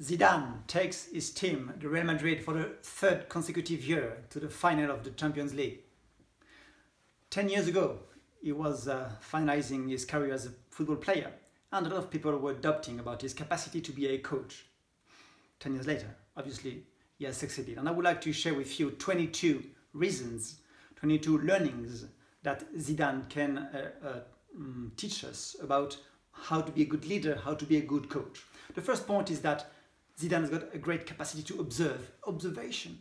Zidane takes his team, the Real Madrid, for the third consecutive year to the final of the Champions League. 10 years ago, he was finalizing his career as a football player, and a lot of people were doubting about his capacity to be a coach. 10 years later, obviously, he has succeeded. And I would like to share with you 22 reasons, 22 learnings that Zidane can teach us about how to be a good leader, how to be a good coach. The first point is that Zidane has got a great capacity to observation,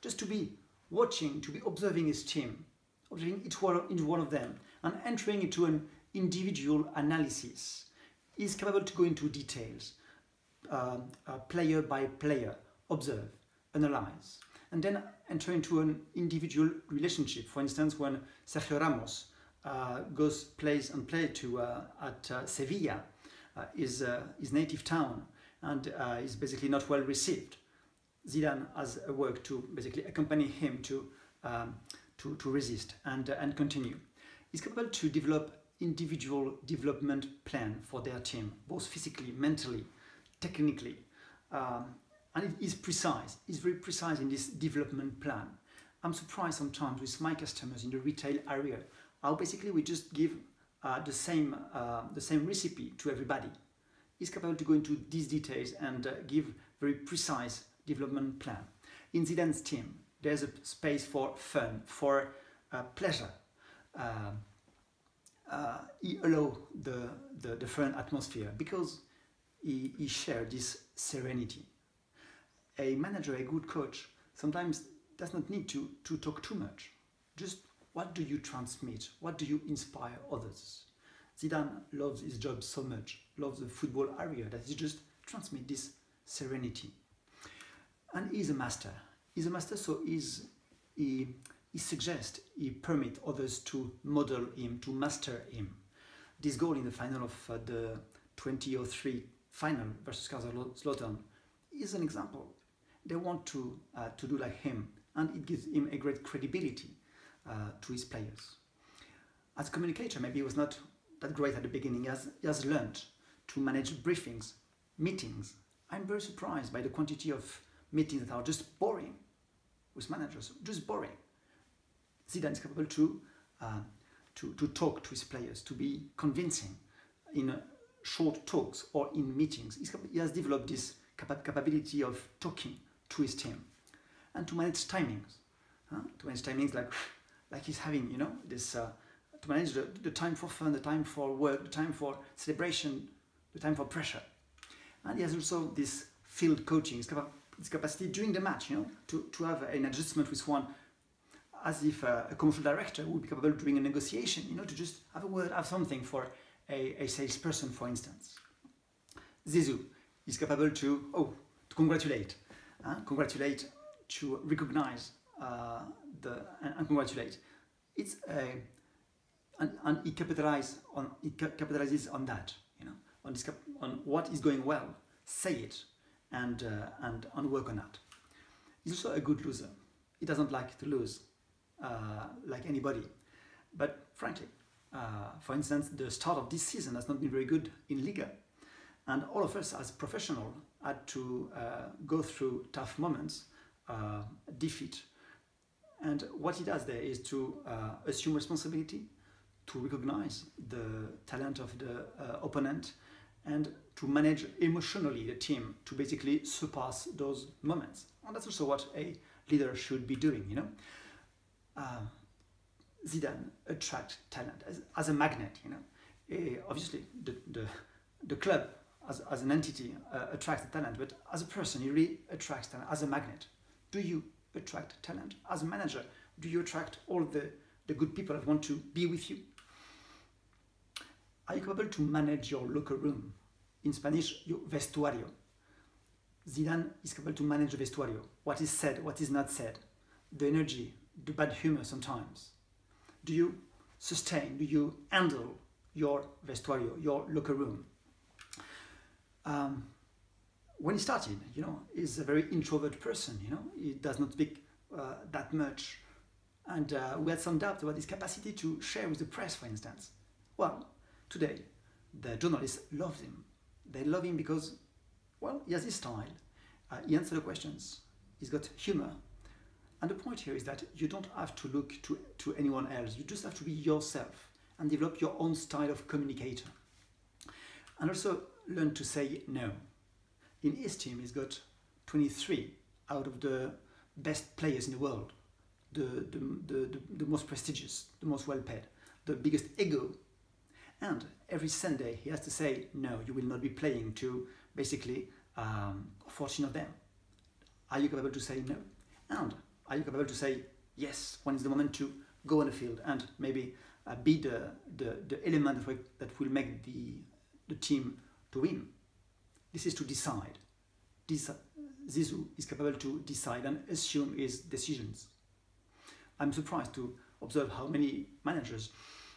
just to be watching, to be observing his team, observing each one of them, and entering into an individual analysis. He's capable to go into details, player by player, observe, analyze, and then enter into an individual relationship. For instance, when Sergio Ramos plays at Sevilla, his native town, and is basically not well received. Zidane has a work to basically accompany him to resist and continue. He's capable to develop individual development plan for their team, both physically, mentally, technically, and it is precise. He's very precise in this development plan. I'm surprised sometimes with my customers in the retail area how basically we just give the same recipe to everybody. He's capable to go into these details and give very precise development plan. In Zidane's team, there's a space for fun, for pleasure. He allows the fun atmosphere because he shares this serenity. A manager, a good coach, sometimes does not need to talk too much. Just what do you transmit? What do you inspire others? Zidane loves his job so much, loves the football area, that he just transmits this serenity. And he's a master. He's a master, so he suggests, he permits others to model him, to master him. This goal in the final of the 2003 final versus Kaiserslautern is an example. They want to do like him, and it gives him a great credibility to his players. As a communicator, maybe he was not that great at the beginning. He has learned to manage briefings, meetings. I'm very surprised by the quantity of meetings that are just boring with managers, just boring. Zidane is capable to talk to his players, to be convincing in short talks or in meetings. He has developed this capability of talking to his team and to manage timings. To manage timings like he's having, you know, this. To manage the time for fun, the time for work, the time for celebration, the time for pressure. And he has also this field coaching, his capacity during the match, you know, to have an adjustment with one, as if a commercial director would be capable during a negotiation, you know, to just have a word, have something for a salesperson, for instance. Zizou is capable to congratulate, to recognize and congratulate. It's a and he capitalizes on that, you know, on what is going well, say it, and work on that. He's also a good loser. He doesn't like to lose, like anybody. But frankly, for instance, the start of this season has not been very good in Liga, and all of us as professionals had to go through tough moments, defeat. And what he does there is to assume responsibility, to recognize the talent of the opponent, and to manage emotionally the team to basically surpass those moments. And that's also what a leader should be doing, you know. Zidane attracts talent as a magnet, you know. Obviously, the club as an entity attracts the talent, but as a person, he really attracts talent as a magnet. Do you attract talent? As a manager, do you attract all the good people that want to be with you? Are you capable to manage your locker room? In Spanish, your vestuario. Zidane is capable to manage the vestuario. What is said, what is not said. The energy, the bad humor sometimes. Do you sustain, do you handle your vestuario, your locker room? When he started, you know, he's a very introvert person, you know. He does not speak that much. And we had some doubts about his capacity to share with the press, for instance. Well, today, the journalists love him. They love him because Well, he has his style. He answers the questions. He's got humor. And the point here is that you don't have to look to anyone else. You just have to be yourself and develop your own style of communicator. And also learn to say no. In his team, he's got 23 out of the best players in the world, the most prestigious, the most well-paid, the biggest ego. And every Sunday, he has to say, no, you will not be playing to basically 14 of them. Are you capable to say no? And are you capable to say yes when it's the moment to go on the field and maybe be the element that will make the team to win? This is to decide. Zizou is capable to decide and assume his decisions. I'm surprised to observe how many managers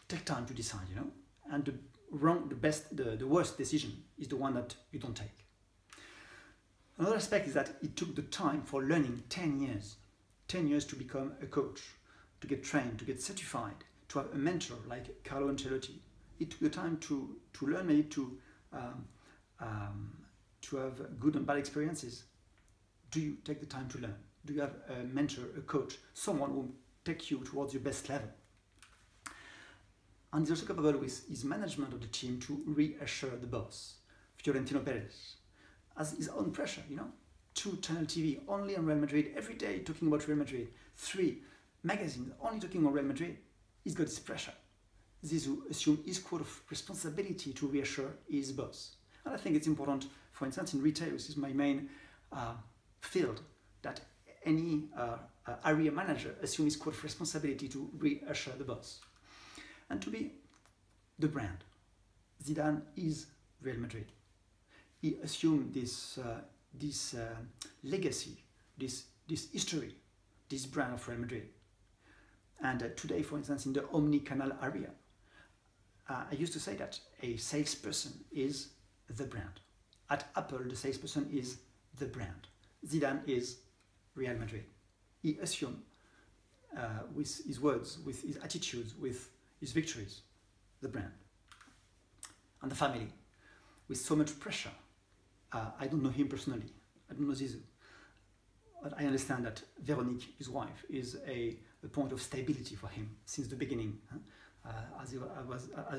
take time to decide, you know, and the worst decision is the one that you don't take. Another aspect is that it took the time for learning 10 years. 10 years to become a coach, to get trained, to get certified, to have a mentor like Carlo Ancelotti. It took the time to learn, maybe to have good and bad experiences. Do you take the time to learn? Do you have a mentor, a coach, someone who will take you towards your best level? And he's also capable with his management of the team to reassure the boss, Florentino Perez, has his own pressure, you know. 2 channel TV only on Real Madrid, every day talking about Real Madrid. 3 magazines only talking about Real Madrid. He's got this pressure. Zizou assumed his quote of responsibility to reassure his boss. And I think it's important, for instance, in retail, which is my main field, that any area manager assumes his quote of responsibility to reassure the boss. And to be the brand. Zidane is Real Madrid. He assumed this legacy, this history, this brand of Real Madrid. And today, for instance, in the omni-canal area, I used to say that a salesperson is the brand. At Apple, the salesperson is the brand. Zidane is Real Madrid. He assumed with his words, with his attitudes, with his victories, the brand. And the family, with so much pressure. I don't know him personally. I don't know Zizou. But I understand that Véronique, his wife, is a point of stability for him since the beginning, as he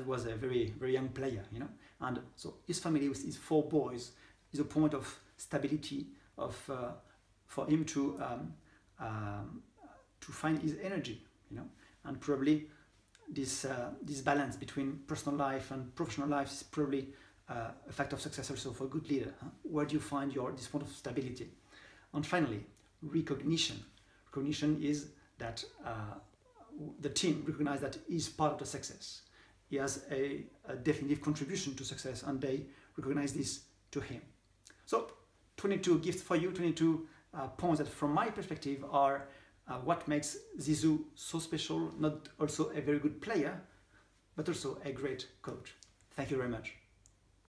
was a very, very young player, you know. And so his family with his 4 boys is a point of stability for him to find his energy, you know. And probably this balance between personal life and professional life is probably a fact of success also for a good leader. Where do you find this point of stability? And finally, recognition. Recognition is that the team recognizes that he's part of the success. He has a definitive contribution to success, and they recognize this to him. So 22 gifts for you, 22 points that from my perspective are what makes Zizou so special, not also a very good player, but also a great coach. Thank you very much.